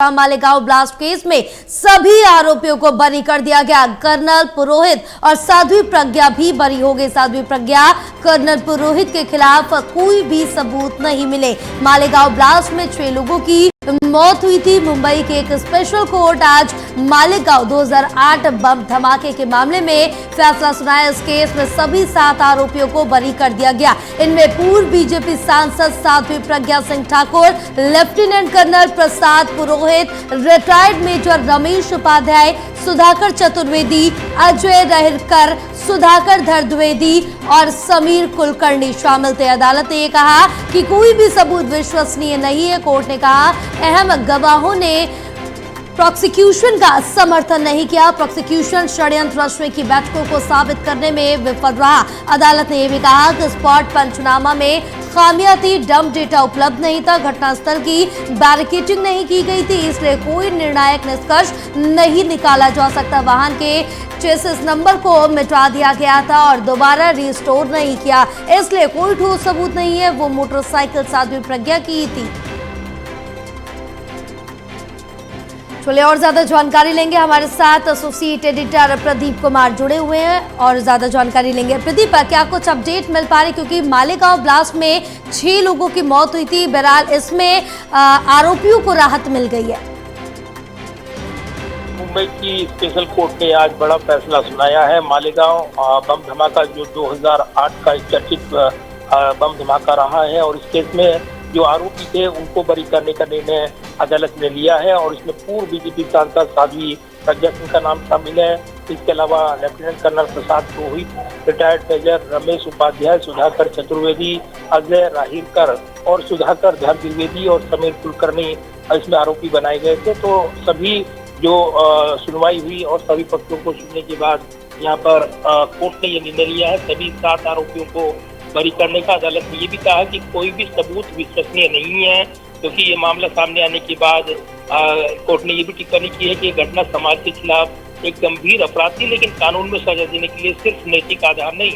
Malegaon blast case में सभी आरोपियों को बरी कर दिया गया। कर्नल पुरोहित और साध्वी प्रज्ञा भी बरी हो गई। साध्वी प्रज्ञा, कर्नल पुरोहित के खिलाफ कोई भी सबूत नहीं मिले। मालेगांव ब्लास्ट में 6 लोगों की मौत हुई थी। मुंबई के एक स्पेशल कोर्ट आज मालेगांव 2008 बम धमाके के मामले में फैसला सुनाया। इस केस में सभी 7 आरोपियों को बरी कर दिया गया। इनमें पूर्व बीजेपी सांसद Sadhvi Pragya Singh Thakur, lieutenant colonel Prasad Purohit, retired major Ramesh Upadhyay, Sudhakar Chaturvedi, Ajay रहरकर, Sudhakar Dwivedi और समीर कुलकर्णी शामिल थे। अदालत ने कहा कि कोई भी सबूत विश्वसनीय नहीं है। कोर्ट ने कहा अहम गवाहों ने प्रोसिक्यूशन का समर्थन नहीं किया। प्रोसिक्यूशन षड्यंत्र रचने की बैठकों को साबित करने में विफल रहा। अदालत ने यह भी कहा कि स्पॉट पंचनामा में खामियां थी, डंप डेटा उपलब्ध नहीं था, घटनास्थल की बैरिकेडिंग नहीं की गई थी, इसलिए कोई निर्णायक निष्कर्ष नहीं निकाला जा सकता। वाहन के चेसिस नंबर को मिटा दिया गया था और दोबारा रिस्टोर नहीं किया, इसलिए कोई ठोस सबूत नहीं है। वो मोटरसाइकिल साध्वी प्रज्ञा की थी। चलिए और ज्यादा जानकारी लेंगे, हमारे साथ एसोसिएट एडिटर प्रदीप कुमार जुड़े हुए हैं और ज्यादा जानकारी लेंगे। प्रदीप, क्या कुछ अपडेट मिल पा रही, क्योंकि मालेगांव ब्लास्ट में 6 लोगों की मौत हुई थी, बहरहाल इसमें आरोपियों को राहत मिल गई है। मुंबई की स्पेशल कोर्ट ने आज बड़ा फैसला सुनाया है। मालेगांव बम धमाका जो 2008 का चर्चित बम धमाका रहा है और इस केस में जो आरोपी थे उनको बरी करने का निर्णय अदालत ने लिया है और इसमें पूर्व बीजेपी सांसद साध्वी प्रज्ञा सिंह का नाम शामिल है। इसके अलावा lieutenant colonel Prasad Purohit, retired major Ramesh Upadhyay, Sudhakar Chaturvedi, Ajay Rahirkar और सुधाकर द्विवेदी और समीर कुलकर्णी इसमें आरोपी बनाए गए थे। तो सभी जो सुनवाई हुई और सभी पक्षों को सुनने के बाद यहाँ पर कोर्ट ने ये निर्णय लिया है सभी 7 आरोपियों को बरी करने का। अदालत ने ये भी कहा कि कोई भी सबूत विश्वसनीय नहीं है, क्योंकि ये मामला सामने आने के बाद कोर्ट ने ये भी टिप्पणी की है कि घटना समाज के खिलाफ एक गंभीर अपराध थी, लेकिन कानून में सजा देने के लिए सिर्फ नैतिक आधार नहीं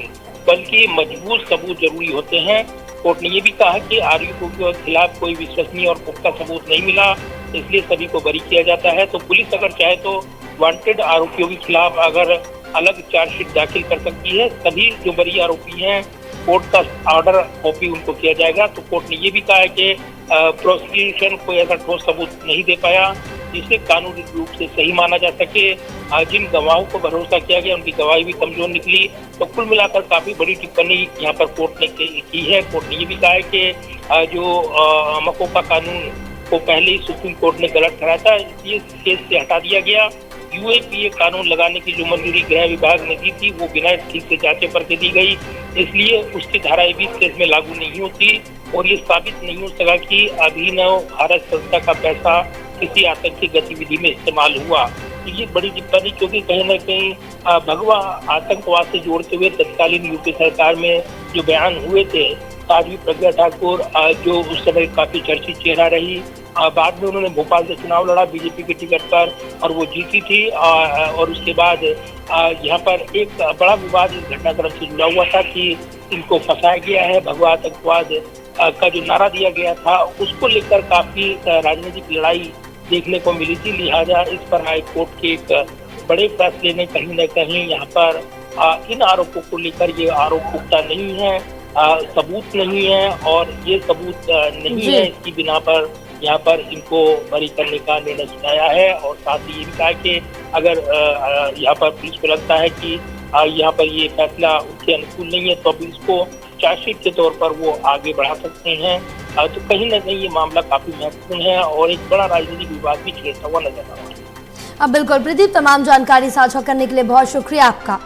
बल्कि मजबूत सबूत जरूरी होते हैं। कोर्ट ने ये भी कहा कि आरोपियों के खिलाफ कोई विश्वसनीय और पुख्ता सबूत नहीं मिला, इसलिए सभी को बरी किया जाता है। तो पुलिस अगर चाहे तो वांटेड आरोपियों के खिलाफ अगर अलग चार्जशीट दाखिल कर सकती है। सभी जो बरी आरोपी हैं कोर्ट का ऑर्डर कॉपी उनको किया जाएगा। तो कोर्ट ने ये भी कहा है कि प्रोसिक्यूशन कोई ऐसा ठोस सबूत नहीं दे पाया जिसे कानूनी रूप से सही माना जा सके। जिन गवाहों को भरोसा किया गया उनकी गवाही भी कमजोर निकली। तो कुल मिलाकर काफी बड़ी टिप्पणी यहाँ पर कोर्ट ने की है। कोर्ट ने ये भी कहा है कि जो मकोका कानून को पहले ही सुप्रीम कोर्ट ने गलत ठहराया था, इसलिए केस से हटा दिया गया। यूएपीए कानून लगाने की जो मंजूरी गृह विभाग ने दी थी वो बिना ठीक से जांचे परखे दी गई, इसलिए उसकी धाराएं भी केस में लागू नहीं होती और ये साबित नहीं हो सका कि अभिनव भारत संस्था का पैसा किसी आतंकी गतिविधि में इस्तेमाल हुआ। तो ये बड़ी टिप्पणी, क्योंकि कहीं न कहीं भगवा आतंकवाद से जोड़ते हुए तत्कालीन यूपी सरकार में जो बयान हुए थे साध्वी प्रज्ञा ठाकुर जो उस समय काफी चर्चित चेहरा रही। बाद में उन्होंने भोपाल से चुनाव लड़ा बीजेपी के टिकट पर और वो जीती थी और उसके बाद यहाँ पर एक बड़ा विवाद इस घटनाक्रम से जुड़ा हुआ था कि इनको फंसाया गया है। भगवा आतंकवाद का जो नारा दिया गया था उसको लेकर काफी राजनीतिक लड़ाई देखने को मिली थी। लिहाजा इस पर हाई कोर्ट के एक बड़े फैसले ने कहीं न कहीं यहाँ पर इन आरोपों को लेकर ये आरोप पुख्ता नहीं है, सबूत नहीं है और ये सबूत नहीं है, इसकी बिना पर यहाँ पर इनको बरी करने का निर्णय सुनाया है। और साथ ही ये भी कहा कि अगर यहाँ पर पुलिस को लगता है कि यहाँ पर ये फैसला उनके अनुकूल नहीं है तो अब इसको चार्जशीट के तौर पर वो आगे बढ़ा सकते हैं। तो कहीं न कहीं ये मामला काफी महत्वपूर्ण है और एक बड़ा राजनीतिक विवाद भी छेड़ता हुआ नजर आ रहा है। बिल्कुल प्रदीप, तमाम जानकारी साझा करने के लिए बहुत शुक्रिया आपका।